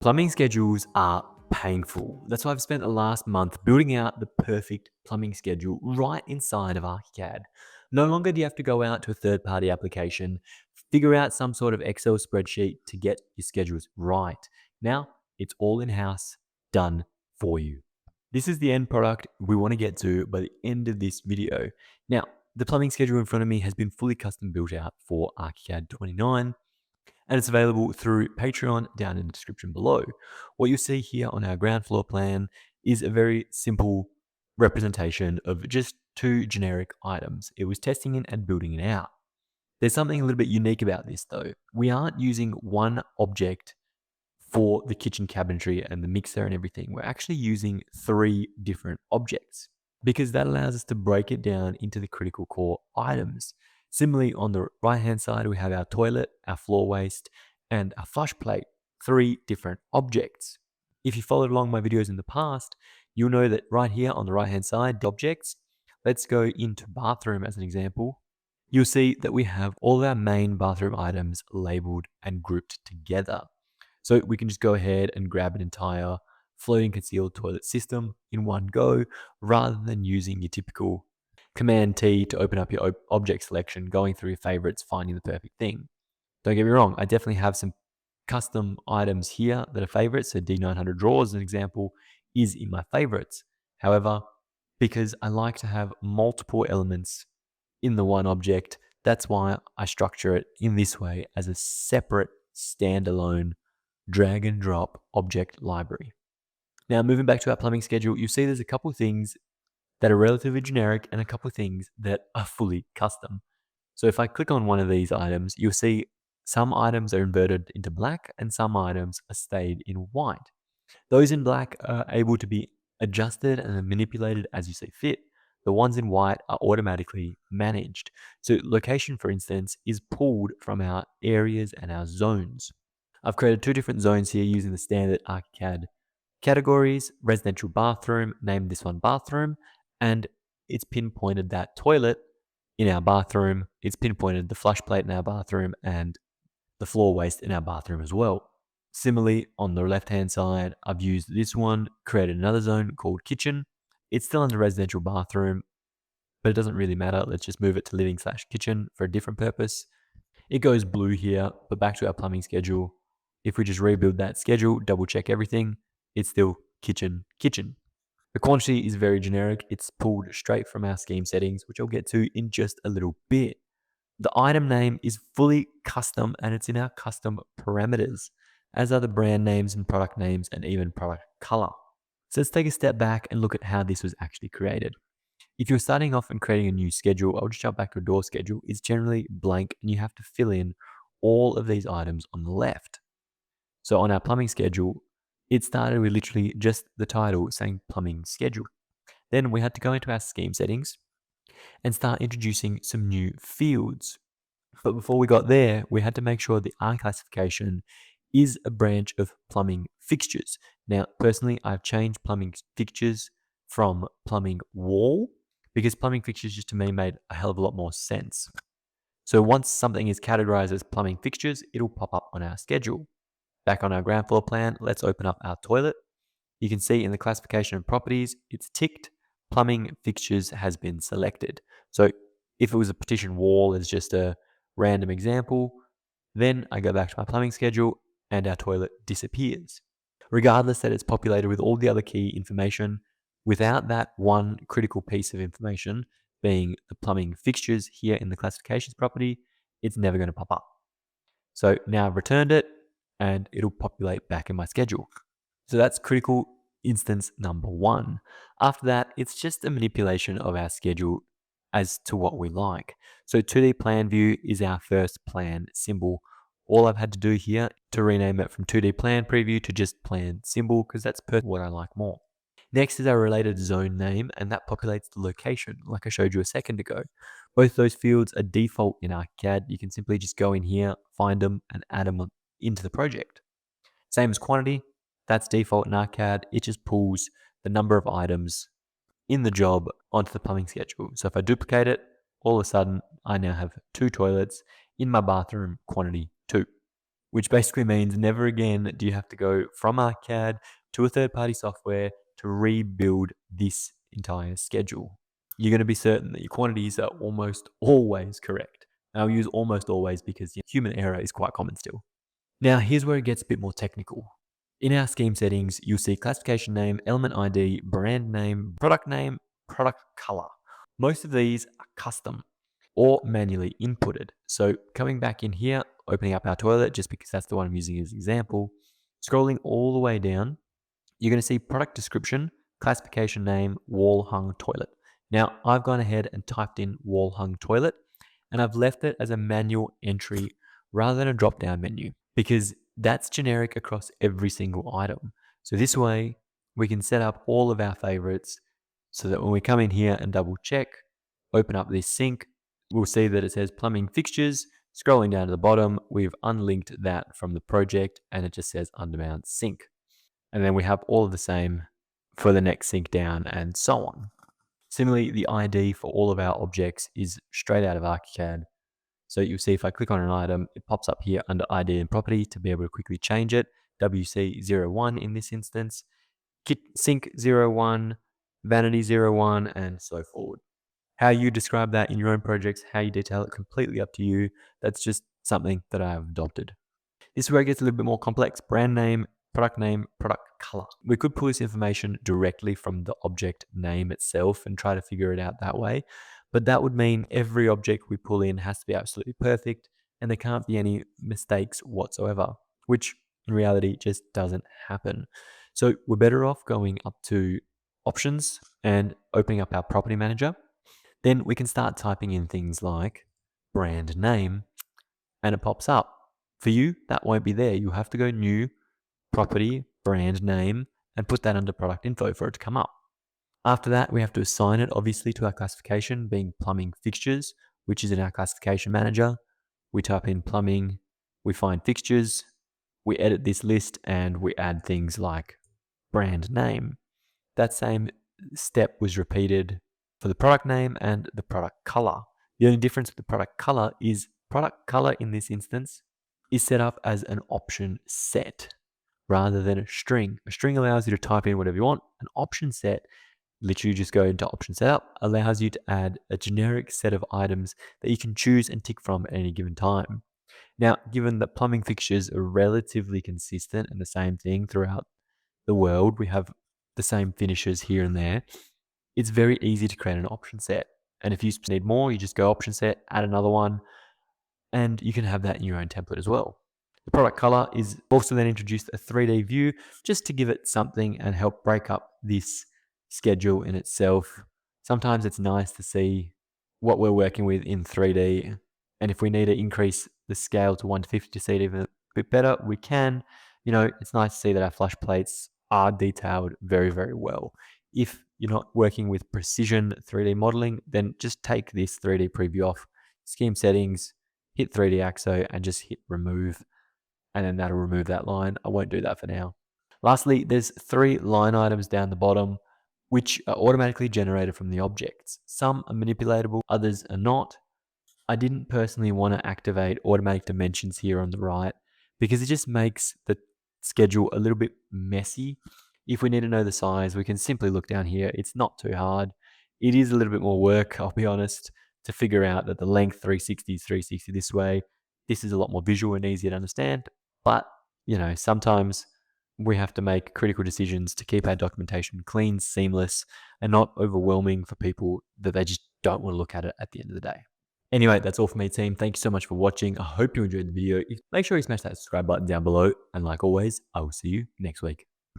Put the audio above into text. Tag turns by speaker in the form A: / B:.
A: Plumbing schedules are painful. That's why I've spent the last month building out the perfect plumbing schedule right inside of Archicad. No longer do you have to go out to a third-party application, figure out some sort of Excel spreadsheet to get your schedules right. Now, it's all in-house, done for you. This is the end product we want to get to by the end of this video. Now, the plumbing schedule in front of me has been fully custom built out for Archicad 29, and it's available through Patreon down in the description below. What you see here on our ground floor plan is a very simple representation of just two generic items. It was testing it and building it out. There's something a little bit unique about this though. We aren't using one object for the kitchen cabinetry and the mixer and everything. We're actually using three different objects because that allows us to break it down into the critical core items. Similarly, on the right-hand side, we have our toilet, our floor waste, and our flush plate, three different objects. If you followed along my videos in the past, you'll know that right here on the right-hand side, the objects, let's go into bathroom as an example. You'll see that we have all our main bathroom items labeled and grouped together. So we can just go ahead and grab an entire floating concealed toilet system in one go, rather than using your typical Command T to open up your object selection, going through your favorites, finding the perfect thing. Don't get me wrong, I definitely have some custom items here that are favorites. So D900 drawers, as an example, is in my favorites. However, because I like to have multiple elements in the one object, that's why I structure it in this way as a separate standalone drag and drop object library. Now, moving back to our plumbing schedule, you see there's a couple things that are relatively generic and a couple of things that are fully custom. So if I click on one of these items, you'll see some items are inverted into black and some items are stayed in white. Those in black are able to be adjusted and manipulated as you see fit. The ones in white are automatically managed. So location, for instance, is pulled from our areas and our zones. I've created two different zones here using the standard Archicad categories. Residential bathroom, named this one bathroom, and it's pinpointed that toilet in our bathroom. It's pinpointed the flush plate in our bathroom and the floor waste in our bathroom as well. Similarly, on the left-hand side, I've used this one, created another zone called kitchen. It's still under residential bathroom, but it doesn't really matter. Let's just move it to living/kitchen for a different purpose. It goes blue here, but back to our plumbing schedule. If we just rebuild that schedule, double check everything, it's still kitchen. The quantity is very generic. It's pulled straight from our scheme settings, which I'll get to in just a little bit. The item name is fully custom and it's in our custom parameters, as are the brand names and product names and even product color. So let's take a step back and look at how this was actually created. If you're starting off and creating a new schedule, I'll just jump back to a door schedule. It's generally blank and you have to fill in all of these items on the left. So on our plumbing schedule, it started with literally just the title saying plumbing schedule. Then we had to go into our scheme settings and start introducing some new fields. But before we got there, we had to make sure the R classification is a branch of plumbing fixtures. Now, personally, I've changed plumbing fixtures from plumbing wall because plumbing fixtures just to me made a hell of a lot more sense. So once something is categorized as plumbing fixtures, it'll pop up on our schedule. Back on our ground floor plan, let's open up our toilet. You can see in the classification of properties, it's ticked, plumbing fixtures has been selected. So if it was a partition wall as just a random example, then I go back to my plumbing schedule and our toilet disappears. Regardless that it's populated with all the other key information, without that one critical piece of information being the plumbing fixtures here in the classifications property, it's never going to pop up. So now I've returned it and it'll populate back in my schedule. So that's critical instance number one. After that, it's just a manipulation of our schedule as to what we like. So 2D plan view is our first plan symbol. All I've had to do here to rename it from 2D plan preview to just plan symbol because that's what I like more. Next is our related zone name, and that populates the location like I showed you a second ago. Both those fields are default in Archicad. You can simply just go in here, find them, and add them into the project. Same as quantity, that's default in Archicad. It just pulls the number of items in the job onto the plumbing schedule. So if I duplicate it, all of a sudden I now have two toilets in my bathroom, quantity 2. which basically means never again do you have to go from Archicad to a third-party software to rebuild this entire schedule. You're going to be certain that your quantities are almost always correct. And I'll use almost always because human error is quite common still. Now, here's where it gets a bit more technical. In our scheme settings, you'll see classification name, element ID, brand name, product color. Most of these are custom or manually inputted. So coming back in here, opening up our toilet, just because that's the one I'm using as an example, scrolling all the way down, you're going to see product description, classification name, wall hung toilet. Now, I've gone ahead and typed in wall hung toilet, and I've left it as a manual entry rather than a drop down menu because that's generic across every single item. So this way, we can set up all of our favorites so that when we come in here and double check, open up this sink, we'll see that it says plumbing fixtures. Scrolling down to the bottom, we've unlinked that from the project and it just says undermount sink. And then we have all of the same for the next sink down and so on. Similarly, the ID for all of our objects is straight out of Archicad. So you'll see if I click on an item, it pops up here under ID and property to be able to quickly change it. WC01 in this instance, sink 01, vanity 01, and so forward. How you describe that in your own projects, how you detail it, completely up to you. That's just something that I have adopted. This is where it gets a little bit more complex. Brand name, product color. We could pull this information directly from the object name itself and try to figure it out that way. But that would mean every object we pull in has to be absolutely perfect and there can't be any mistakes whatsoever, which in reality just doesn't happen. So we're better off going up to options and opening up our property manager. Then we can start typing in things like brand name and it pops up. For you, that won't be there. You have to go new, property, brand name, and put that under product info for it to come up. After that, we have to assign it obviously to our classification, being plumbing fixtures, which is in our classification manager. We type in plumbing, we find fixtures, we edit this list, and we add things like brand name. That same step was repeated for the product name and the product color. The only difference with the product color is product color in this instance is set up as an option set rather than a string. A string allows you to type in whatever you want. An option set, literally just go into option setup, allows you to add a generic set of items that you can choose and tick from at any given time. Now, given that plumbing fixtures are relatively consistent and the same thing throughout the world, we have the same finishes here and there, it's very easy to create an option set. And if you need more, you just go option set, add another one, and you can have that in your own template as well. The product color is also then introduced a 3D view just to give it something and help break up this schedule in itself. Sometimes it's nice to see what we're working with in 3D. And if we need to increase the scale to 1:50 to see it even a bit better, we can. It's nice to see that our flush plates are detailed very, very well. If you're not working with precision 3D modeling, then just take this 3D preview off, scheme settings, hit 3D Axo, and just hit remove. And then that'll remove that line. I won't do that for now. Lastly, there's 3 line items down the bottom, which are automatically generated from the objects. Some are manipulatable, others are not. I didn't personally want to activate automatic dimensions here on the right because it just makes the schedule a little bit messy. If we need to know the size, we can simply look down here. It's not too hard. It is a little bit more work, I'll be honest, to figure out that the length 360 is 360 this way. This is a lot more visual and easier to understand. But, sometimes we have to make critical decisions to keep our documentation clean, seamless, and not overwhelming for people that they just don't want to look at it at the end of the day. Anyway, that's all from me, team. Thank you so much for watching. I hope you enjoyed the video. Make sure you smash that subscribe button down below. And like always, I will see you next week.